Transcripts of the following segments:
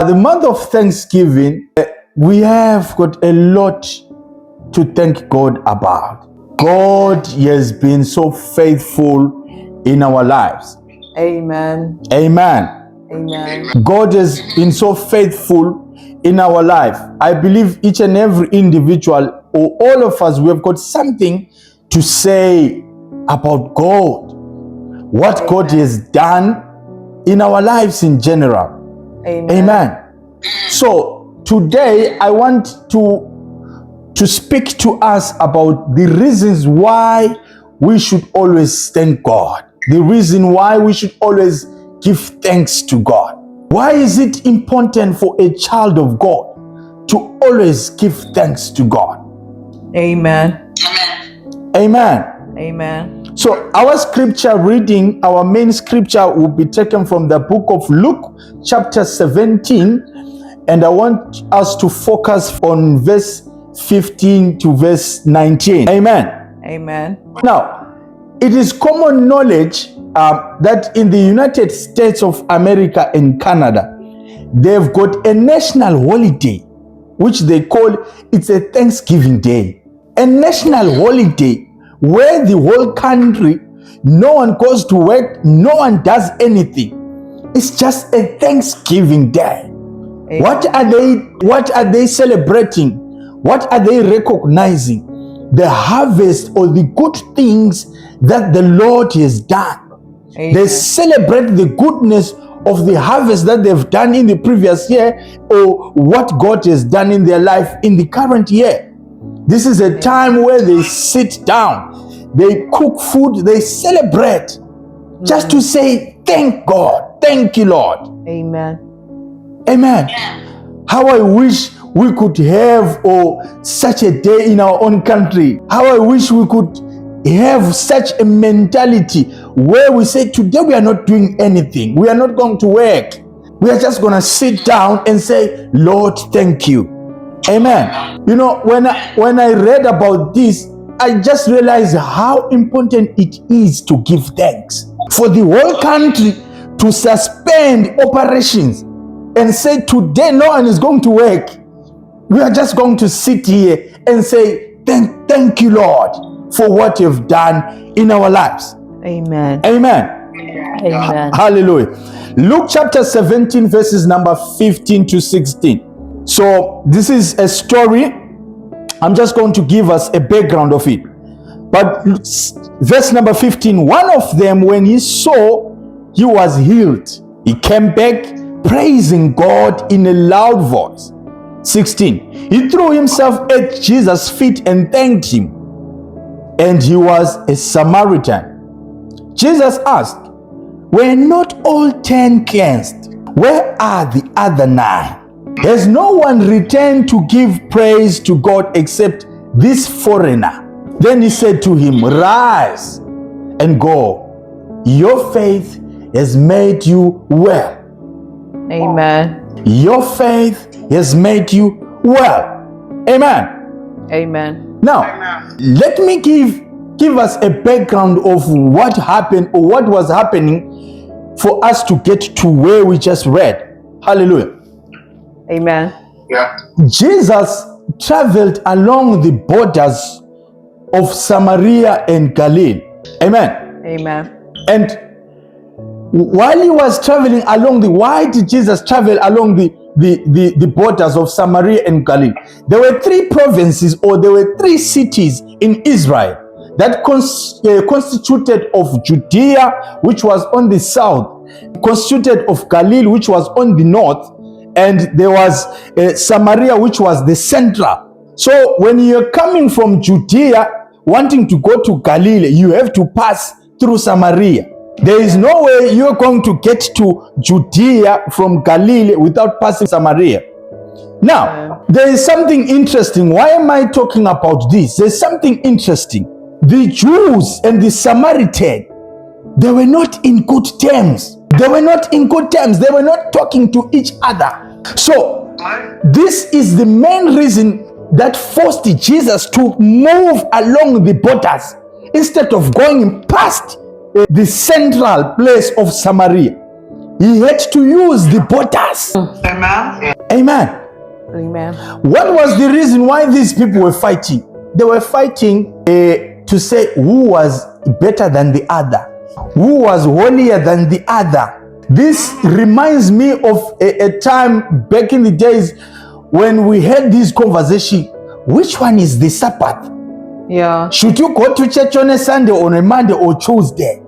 The month of Thanksgiving, we have got a lot to thank God about. God has been so faithful in our lives. Amen. Amen. Amen. God has been so faithful in our life. I believe each and every individual, or all of us, we have got something to say about God, what Amen. God has done in our lives in general. Amen. Amen. So today I want to speak to us about the reasons why we should always thank God. The reason why we should always give thanks to God. Why is it important for a child of God to always give thanks to God? Amen. Amen. Amen. So our scripture reading, our main scripture will be taken from the book of Luke, chapter 17, and I want us to focus on verse 15 to verse 19. Amen. Amen. Now, it is common knowledge that in the United States of America and Canada, they've got a national holiday, which they call it's a Thanksgiving Day. A national holiday where the whole country, no one goes to work, no one does anything. It's just a Thanksgiving Day. Amen. What are they celebrating? What are they recognizing? The harvest or the good things that the Lord has done. Amen. They celebrate the goodness of the harvest that they've done in the previous year, or what God has done in their life in the current year. This is a time where they sit down, they cook food, they celebrate, just to say, thank God, thank you, Lord. Amen. Amen. How I wish we could have such a day in our own country. How I wish we could have such a mentality where we say, today we are not doing anything. We are not going to work. We are just going to sit down and say, Lord, thank you. Amen. You know, when I read about this, I just realized how important it is to give thanks. For the whole country to suspend operations and say, today no one is going to work. We are just going to sit here and say, thank you, Lord, for what you've done in our lives. Amen. Amen. Amen. Hallelujah. Luke chapter 17, verses number 15 to 16. So this is a story. I'm just going to give us a background of it. But verse number 15, one of them, when he saw he was healed, he came back praising God in a loud voice. 16, he threw himself at Jesus' feet and thanked him. And he was a Samaritan. Jesus asked, were not all 10 cleansed? Where are the other 9? Has no one returned to give praise to God except this foreigner? Then he said to him, rise and go. Your faith has made you well. Amen. Your faith has made you well. Amen. Amen. Now, let me give us a background of what happened or what was happening for us to get to where we just read. Hallelujah. Amen. Yeah. Jesus traveled along the borders of Samaria and Galilee. Amen. Amen. And while he was traveling along why did Jesus travel along the borders of Samaria and Galilee? There were 3 provinces, or there were 3 cities in Israel that constituted of Judea, which was on the south, constituted of Galilee, which was on the north, and there was Samaria, which was the central. So when you're coming from Judea wanting to go to Galilee, you have to pass through Samaria. There is no way you're going to get to Judea from Galilee without passing Samaria. Now, there is something interesting. Why am I talking about this? There's something interesting. The Jews and the Samaritan, they were not in good terms. They were not in good terms. They were not talking to each other. So, this is the main reason that forced Jesus to move along the borders instead of going past the central place of Samaria. He had to use the borders. Amen. Amen. Amen. What was the reason why these people were fighting? They were fighting to say who was better than the other, who was holier than the other. This reminds me of a time back in the days when we had this conversation. Which one is the Sabbath? Yeah. Should you go to church on a Sunday, on a Monday, or Tuesday?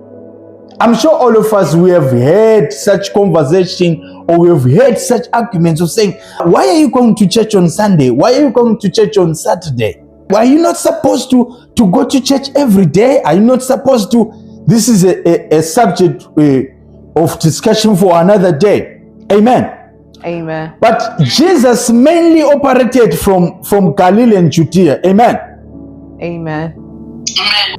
I'm sure all of us, we have had such conversation, or we have had such arguments of saying, why are you going to church on Sunday? Why are you going to church on Saturday? Why are you not supposed to go to church every day? Are you not supposed to? This is a subject of discussion for another day. Amen. Amen. But Jesus mainly operated from Galilee and Judea. Amen. Amen.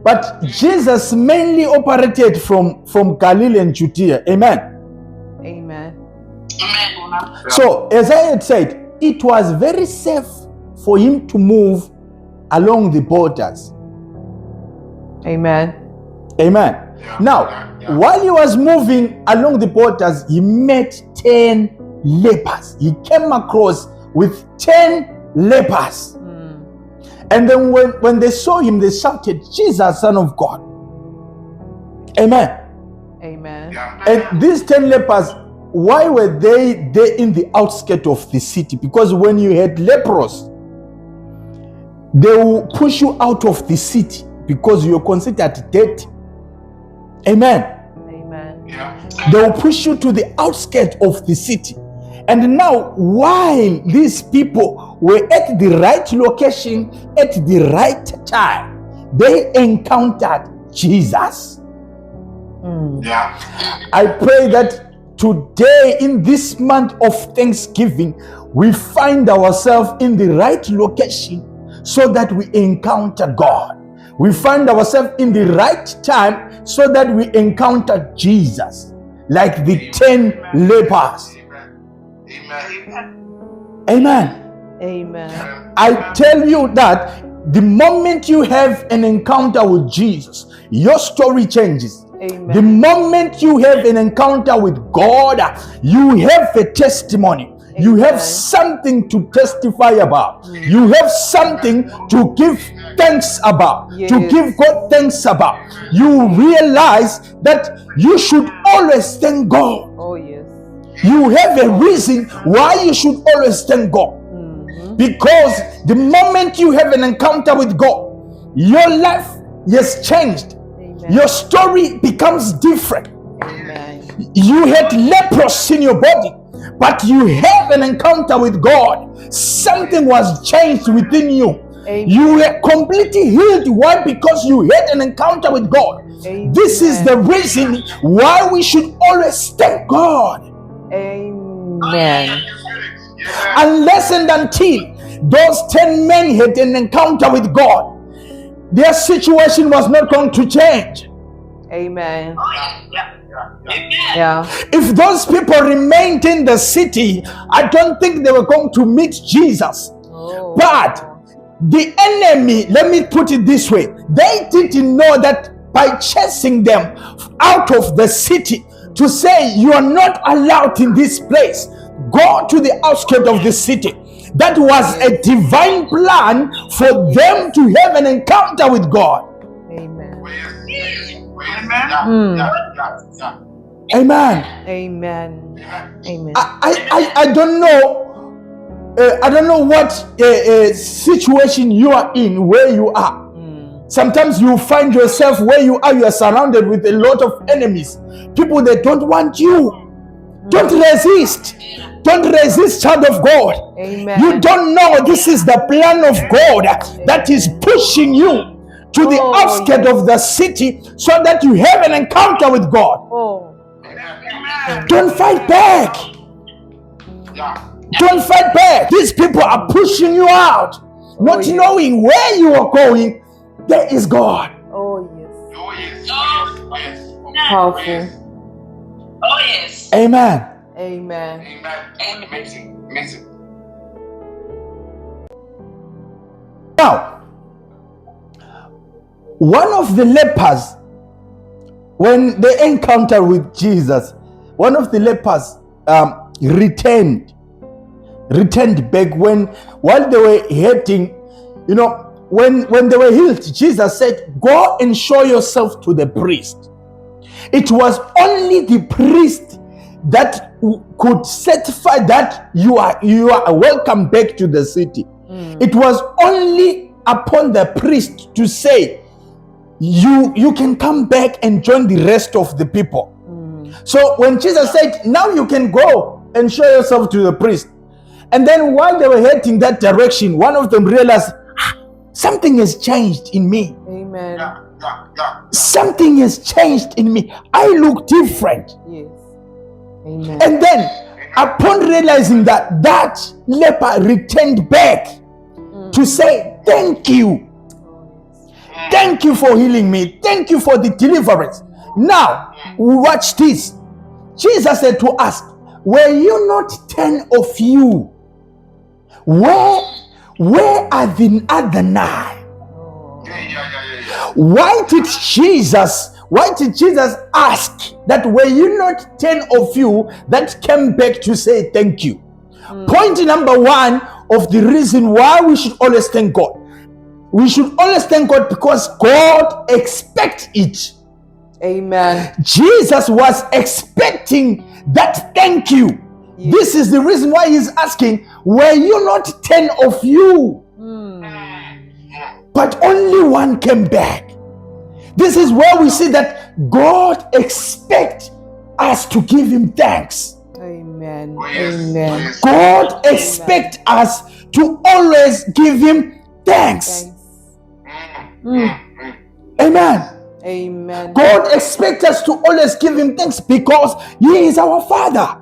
But Jesus mainly operated from Galilee and Judea. Amen. Amen. So, as I had said, it was very safe for him to move along the borders. Amen. Amen. Now, while he was moving along the borders, he met 10 lepers. He came across with 10 lepers. And then when they saw him, they shouted, Jesus, Son of God. Amen. Amen. And these 10 lepers, why were they in the outskirts of the city? Because when you had lepers, they will push you out of the city because you're considered dead. Amen. Amen. They will push you to the outskirts of the city. And now, while these people were at the right location at the right time, they encountered Jesus. I pray that today, in this month of Thanksgiving, we find ourselves in the right location so that we encounter God. We find ourselves in the right time so that we encounter Jesus, like the 10 lepers. Amen. Amen. I tell you that the moment you have an encounter with Jesus, your story changes. Amen. The moment you have an encounter with God, you have a testimony. You have something to testify about. You have something to give thanks about, to give God thanks about. You realize that you should always thank God. Oh, yes. You have a reason why you should always thank God. Because the moment you have an encounter with God, your life has changed. Amen. Your story becomes different. Amen. You had leprosy in your body, but you have an encounter with God. Something was changed within you. Amen. You were completely healed. Why? Because you had an encounter with God. Amen. This is the reason why we should always thank God. Amen. Unless and until those 10 men had an encounter with God, their situation was not going to change. Amen. Yeah. If those people remained in the city, I don't think they were going to meet Jesus. Oh. But the enemy, let me put it this way, they didn't know that by chasing them out of the city to say, you are not allowed in this place, go to the outskirts of the city. That was a divine plan for them to have an encounter with God. Amen. Amen. Amen. Amen. I don't know. I don't know what situation you are in, where you are. Sometimes you find yourself where you are surrounded with a lot of enemies, people that don't want you. Don't resist. Don't resist, child of God. Amen. You don't know this is the plan of God that is pushing you to the outskirts of the city so that you have an encounter with God. Oh. Don't fight back. Don't fight back. These people are pushing you out, not knowing where you are going. There is God. Oh, yes. Powerful. Oh, yes. Amen. Amen. Amazing. Now, one of the lepers, when they encounter with Jesus, one of the lepers returned back while they were hurting. You know, when they were healed, Jesus said, go and show yourself to the priest. It was only the priest that could certify that you are welcome back to the city. It was only upon the priest to say, you can come back and join the rest of the people. So when Jesus said, now you can go and show yourself to the priest, and then while they were heading that direction, one of them realized, something has changed in me. Amen. Something has changed in me. I look different. Yes. Amen. And then upon realizing that leper returned back to say, thank you. Thank you for healing me. Thank you for the deliverance. Now, watch this. Jesus said to us, were you not 10 of you? Where are the other 9? Why did Jesus ask that were you not 10 of you that came back to say thank you? Point number 1 of the reason why we should always thank God. We should always thank God because God expects it. Amen. Jesus was expecting that thank you. Yes. This is the reason why he's asking, were you not 10 of you? But only 1 came back. This is where we see that God expects us to give him thanks. Amen. Oh, yes. Amen. Oh, yes. God expects us to always give him thanks. Amen. Amen. God expects us to always give him thanks because he is our Father.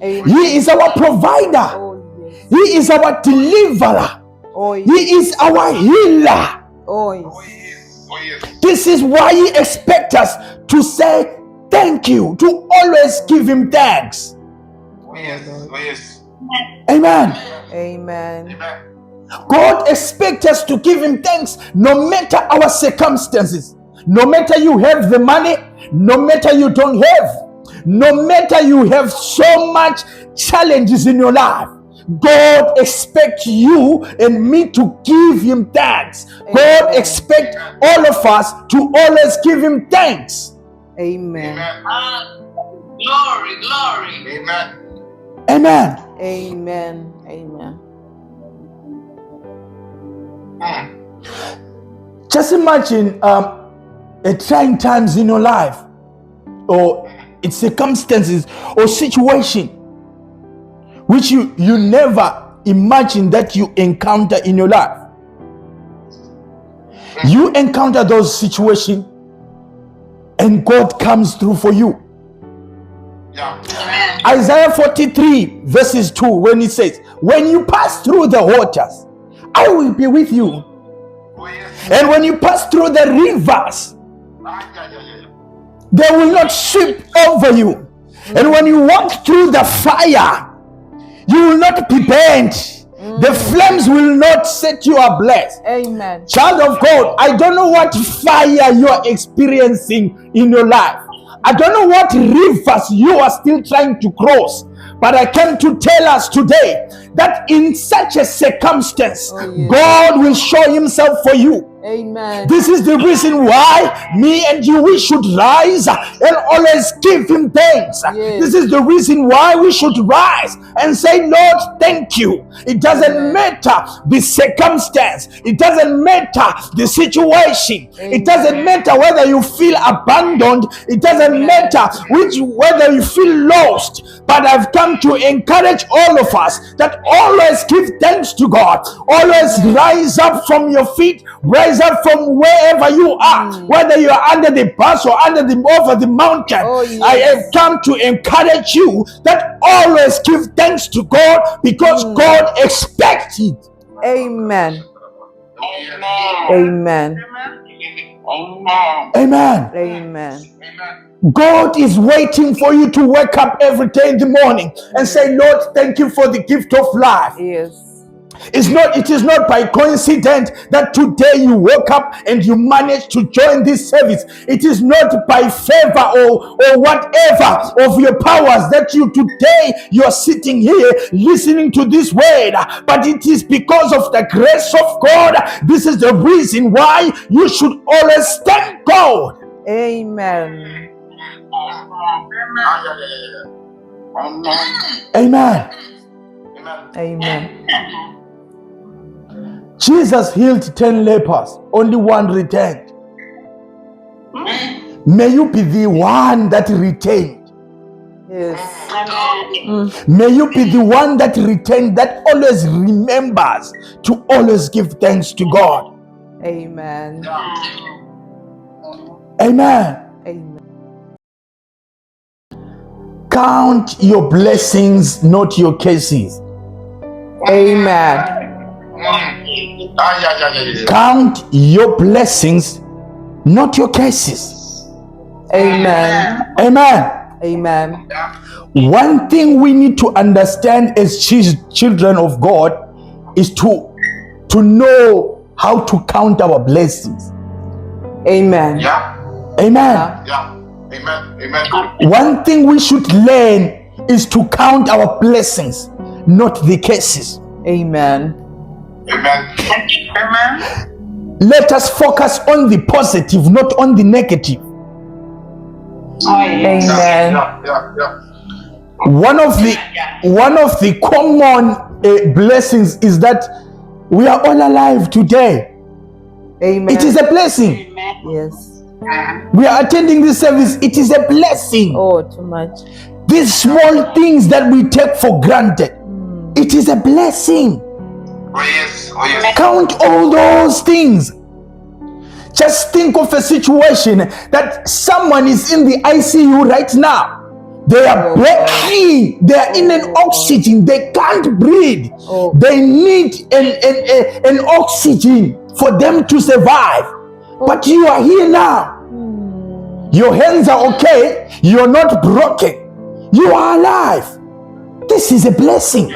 Amen. He is our provider. Oh, yes. He is our deliverer. Oh, yes. He is our healer. Oh, yes. Oh, yes. Oh, yes. This is why he expects us to say thank you, to always give him thanks. Oh, yes. Oh, yes. Amen. Amen. Amen. God expects us to give him thanks no matter our circumstances. No matter you have the money, no matter you don't have, no matter you have so much challenges in your life, God expects you and me to give him thanks. Amen. God expects all of us to always give him thanks. Amen. Amen. Glory, glory. Amen. Amen. Amen. Amen. Just imagine at trying times in your life, or its circumstances or situation which you never imagined that you encounter in your life. You encounter those situations and God comes through for you. Yeah. Isaiah 43 verses 2, when it says, when you pass through the waters, I will be with you. Oh, yes. And when you pass through the rivers, they will not sweep over you. And when you walk through the fire, you will not be burnt. The flames will not set you ablaze. Amen. Child of God, I don't know what fire you are experiencing in your life. I don't know what rivers you are still trying to cross. But I came to tell us today that in such a circumstance, God will show himself for you. Amen. This is the reason why me and you, we should rise and always give him thanks. Yes. This is the reason why we should rise and say, Lord, thank you. It doesn't matter the circumstance. It doesn't matter the situation. It doesn't matter whether you feel abandoned. It doesn't matter whether you feel lost. But I've come to encourage all of us that always give thanks to God. Always rise up from your feet. Rise up from wherever you are, whether you are under the bus or over the mountain. I have come to encourage you that always give thanks to God because God expects it. Amen. Amen. Amen. Amen. Amen. God is waiting for you to wake up every day in the morning and say, Lord, thank you for the gift of life. Yes. It is not by coincidence that today you woke up and you managed to join this service. It is not by favor or whatever of your powers that you're sitting here listening to this word, but it is because of the grace of God. This is the reason why you should always thank God. Amen. Amen. Amen. Jesus healed 10 lepers, only one returned. May you be the one that retained. Yes. May you be the one that retained, that always remembers to always give thanks to God. Amen. Amen. Amen. Count your blessings, not your cases. Amen. Count your blessings, not your cases. Amen. Amen. Amen. One thing we need to understand as children of God is to know how to count our blessings. Amen. Amen. One thing we should learn is to count our blessings, not the cases. Amen. Let us focus on the positive, not on the negative. Amen. One of the common blessings is that we are all alive today. Amen. It is a blessing. Yes. We are attending this service. It is a blessing. Oh, too much. These small things that we take for granted, it is a blessing. Count all those things. Just think of a situation that someone is in the ICU right now. They are breathing. They are in an oxygen. They can't breathe. They need an oxygen for them to survive. But you are here now. Your hands are okay. You're not broken. You are alive. This is a blessing.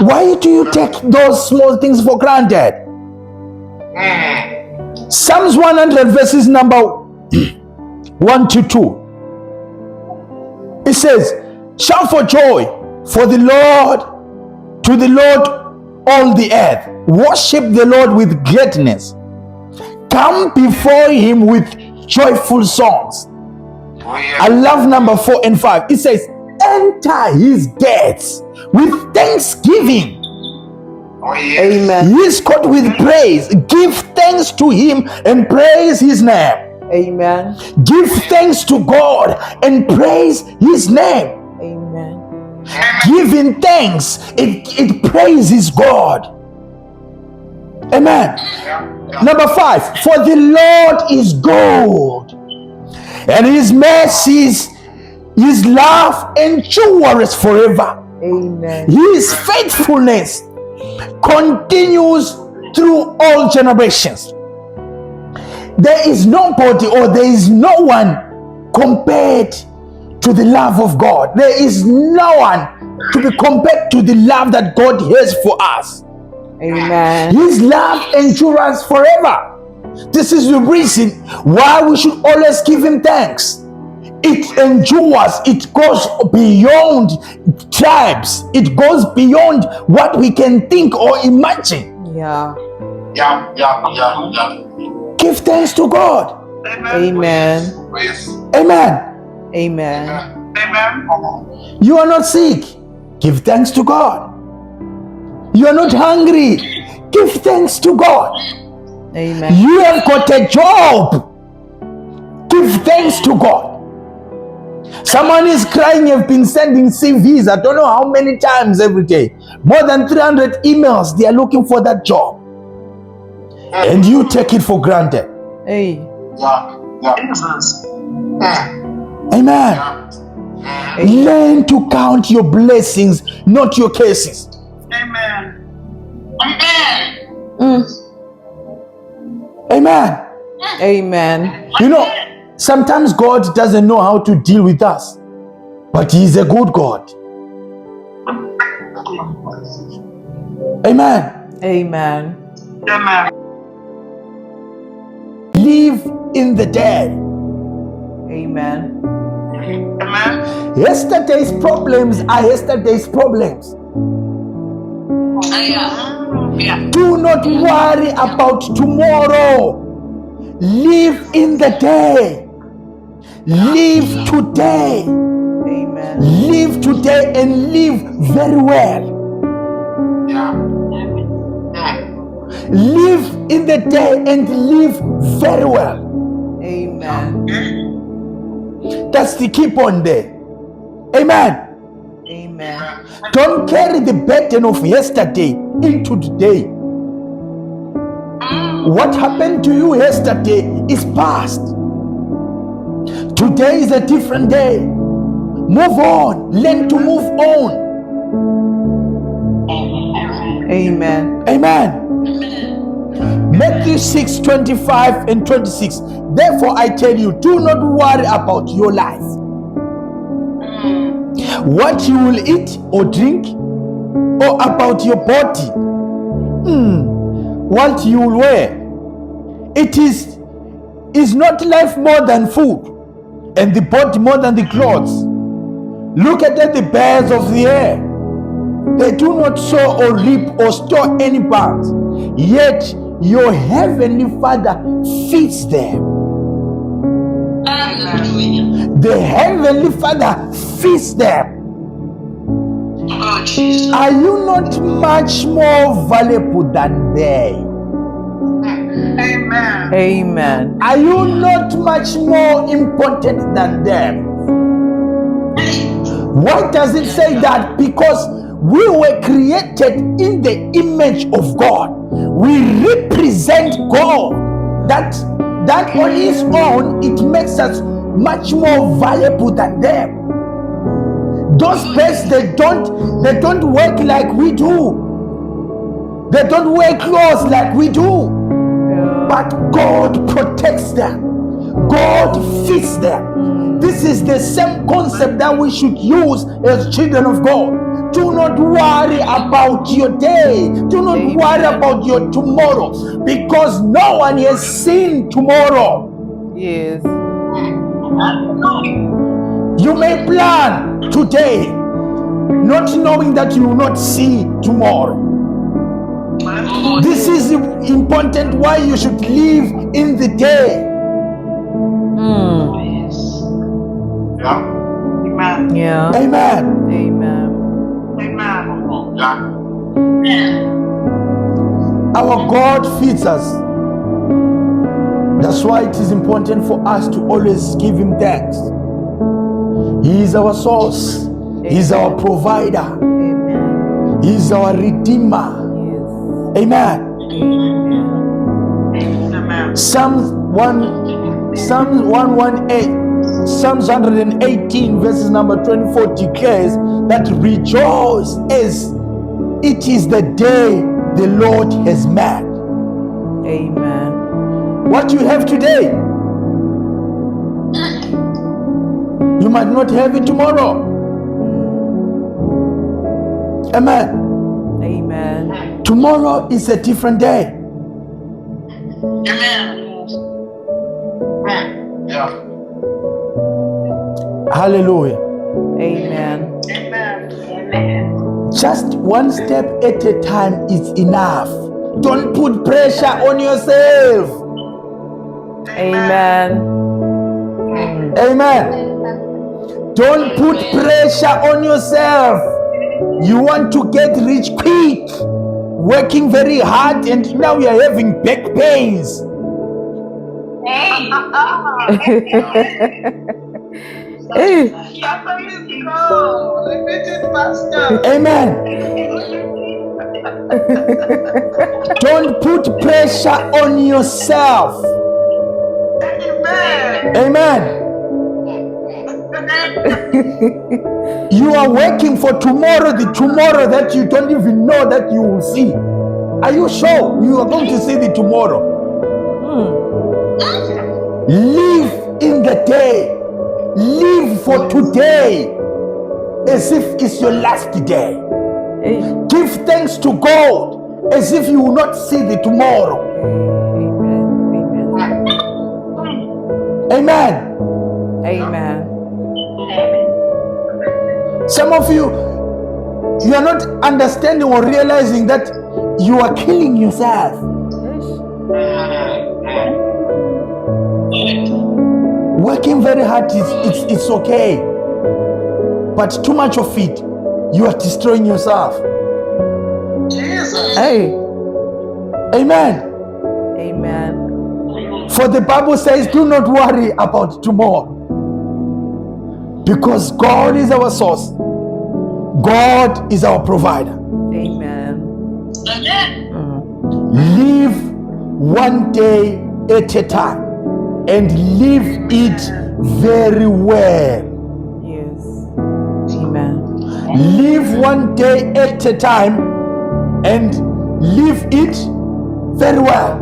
Why do you take those small things for granted? Psalms 100 verses number 1 to 2. It says, shout for joy for the Lord, to the Lord all the earth. Worship the Lord with gladness. Come before him with joyful songs. I love number 4 and 5. It says, enter his gates with thanksgiving. Amen. His court with praise. Give thanks to him and praise his name. Amen. Give thanks to God and praise his name. Amen. Giving thanks, it praises God. Amen. Number 5, for the Lord is good, and his mercies, his love endures forever. Amen. His faithfulness continues through all generations. There is nobody or there is no one compared to the love of God. There is no one to be compared to the love that God has for us. Amen. His love endures forever. This is the reason why we should always give him thanks. It endures. It goes beyond tribes. It goes beyond what we can think or imagine. Yeah. Give thanks to God. Amen. Amen. Amen. You are not sick. Give thanks to God. You are not hungry. Give thanks to God. Amen. You have got a job. Give thanks to God. Someone is crying. You've been sending CVs. I don't know how many times every day. More than 300 emails. They are looking for that job. And you take it for granted. Hey. Amen. Learn to count your blessings, not your cases. Amen. Amen. You know, sometimes God doesn't know how to deal with us, but He is a good God. Amen. Amen. Live in the day. Amen. Yesterday's problems are yesterday's problems. Do not worry about tomorrow. Live in the day. Live today. Amen. Live today and live very well. Live in the day and live very well. Amen. That's the key point there. Amen. Amen. Don't carry the burden of yesterday into today. What happened to you yesterday is past. Today is a different day. Move on. Learn to move on. Amen. Amen. Matthew 6:25 and 26. Therefore I tell you, do not worry about your life, what you will eat or drink, or about your body, what you will wear. It is not life more than food, and the body more than the clothes. Look at the birds of the air. They do not sow or reap or store any barns, yet your heavenly Father feeds them. The heavenly Father feeds them. Are you not much more valuable than they? Amen. Are you not much more important than them? Why does it say that? Because we were created in the image of God. We represent God. That on its own, it makes us much more valuable than them. Those birds, they don't work like we do. They don't wear clothes like we do. But God protects them. God feeds them. This is the same concept that we should use as children of God. Do not worry about your day. Do not worry about your tomorrow, because no one has seen tomorrow. Yes. You may plan today, not knowing that you will not see tomorrow. This is important why you should live in the day. Yeah. Amen. Amen. Our God feeds us. That's why it is important for us to always give Him thanks. He is our source. He is our provider. Amen. He is our redeemer. Yes. Amen. Amen. Psalms 118 verses number 24 declares that rejoice as it is the day the Lord has made. Amen. What you have today, you might not have it tomorrow. Amen. Amen. Tomorrow is a different day. Hallelujah. Amen. Just one step at a time is enough. Don't put pressure on yourself. Amen. Amen. Don't put pressure on yourself. You want to get rich quick, working very hard, and now you're having back pains. Amen. Don't put pressure on yourself. Amen. You are working for tomorrow, the tomorrow that you don't even know that you will see. Are you sure you are going to see the tomorrow? Live in the day. Live for today as if it's your last day. Hey. Give thanks to God as if you will not see the tomorrow. Amen. Amen. Amen. Some of you are not understanding or realizing that you are killing yourself. Working very hard, it's okay. But too much of it, you are destroying yourself. Jesus. Hey. Amen. Amen. For the Bible says, do not worry about tomorrow. Because God is our source. God is our provider. Amen. Live one day at a time and live it very well. Yes. Amen. Live one day at a time and live it very well.